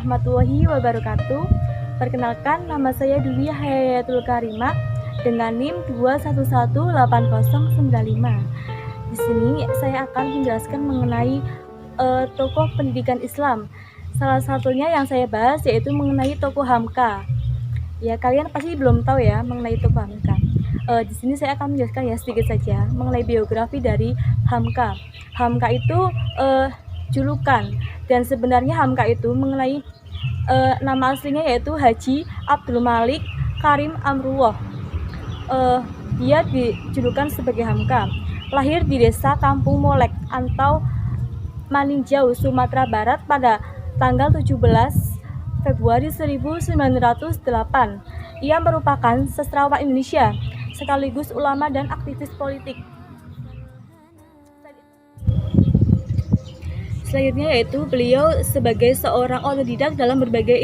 warahmatullahi wabarakatuh. Perkenalkan, nama saya Dwi Hayatul Karimah dengan NIM 2118095. Di sini saya akan menjelaskan mengenai tokoh pendidikan Islam. Salah satunya yang saya bahas yaitu mengenai tokoh Hamka. Ya, kalian pasti belum tahu ya mengenai tokoh Hamka. Di sini saya akan menjelaskan ya sedikit saja mengenai biografi dari Hamka. Hamka itu julukan, dan sebenarnya Hamka itu mengenai nama aslinya yaitu Haji Abdul Malik Karim Amrullah. Dia dijulukan sebagai Hamka. Lahir di desa Kampung Molek atau Maninjau, Sumatera Barat pada tanggal 17 Februari 1908. Ia merupakan sastrawan Indonesia sekaligus ulama dan aktivis politik. Selanjutnya yaitu beliau sebagai seorang otodidak dalam berbagai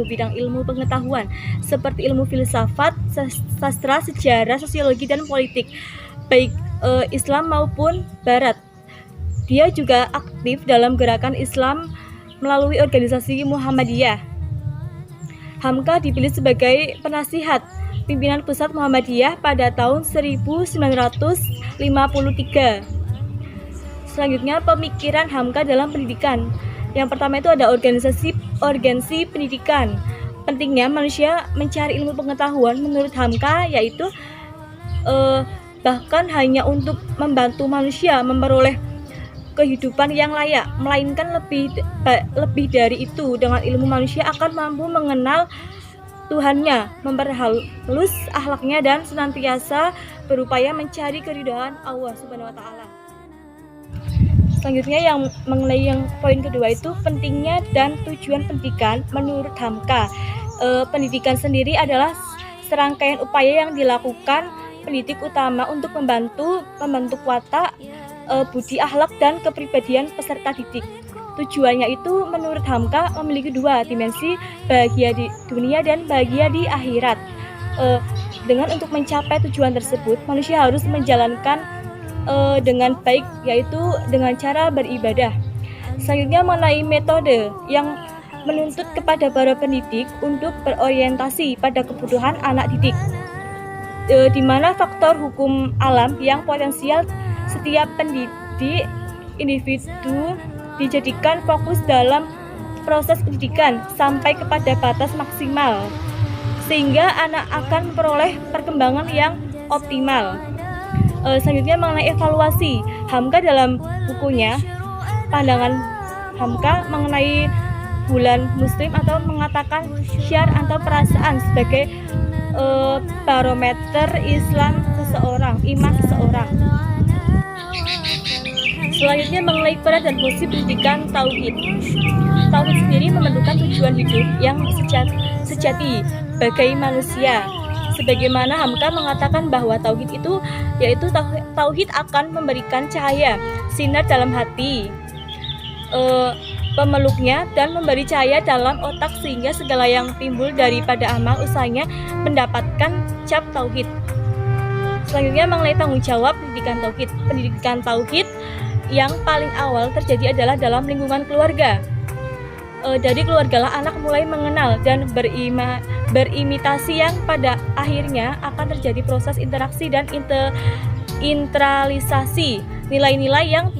bidang ilmu pengetahuan seperti ilmu filsafat, sastra, sejarah, sosiologi, dan politik, baik Islam maupun Barat. Dia juga aktif dalam gerakan Islam melalui organisasi Muhammadiyah. Hamka dipilih sebagai penasihat pimpinan pusat Muhammadiyah pada tahun 1953. Selanjutnya, pemikiran Hamka dalam pendidikan. Yang pertama itu ada urgensi pendidikan. Pentingnya manusia mencari ilmu pengetahuan menurut Hamka, yaitu bahkan hanya untuk membantu manusia memperoleh kehidupan yang layak, melainkan lebih dari itu. Dengan ilmu manusia akan mampu mengenal Tuhannya, memperhalus akhlaknya, dan senantiasa berupaya mencari keridhaan Allah Subhanahu wa Ta'ala. Selanjutnya yang mengenai poin kedua itu pentingnya dan tujuan pendidikan menurut Hamka. Pendidikan sendiri adalah serangkaian upaya yang dilakukan pendidik utama untuk membentuk watak, budi akhlak, dan kepribadian peserta didik. Tujuannya itu menurut Hamka memiliki dua dimensi, bahagia di dunia dan bahagia di akhirat. Dengan untuk mencapai tujuan tersebut, manusia harus menjalankan dengan baik, yaitu dengan cara beribadah. Selanjutnya mengenai metode yang menuntut kepada para pendidik untuk berorientasi pada kebutuhan anak didik, di mana faktor hukum alam yang potensial setiap pendidik individu dijadikan fokus dalam proses pendidikan sampai kepada batas maksimal, sehingga anak akan memperoleh perkembangan yang optimal. Selanjutnya mengenai evaluasi Hamka dalam bukunya Pandangan Hamka mengenai bulan Muslim atau mengatakan syar atau perasaan sebagai barometer iman seseorang. Selanjutnya mengenai peran dan fungsi pendidikan tauhid. Tauhid sendiri mementukan tujuan hidup yang sejati bagi manusia. Sebagaimana Hamka mengatakan bahwa tauhid itu yaitu tauhid akan memberikan cahaya, sinar dalam hati pemeluknya, dan memberi cahaya dalam otak sehingga segala yang timbul daripada amal usahanya mendapatkan cap tauhid. Selanjutnya mengenai tanggung jawab pendidikan tauhid. Pendidikan tauhid yang paling awal terjadi adalah dalam lingkungan keluarga. Dari keluarga lah anak mulai mengenal dan berimitasi, yang pada akhirnya akan terjadi proses interaksi dan internalisasi nilai-nilai yang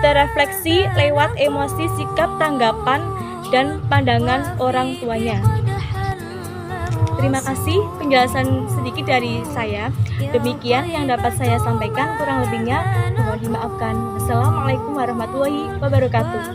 terrefleksi lewat emosi, sikap, tanggapan, dan pandangan orang tuanya. Terima kasih penjelasan sedikit dari saya. Demikian yang dapat saya sampaikan, kurang lebihnya mohon dimaafkan. Assalamualaikum warahmatullahi wabarakatuh.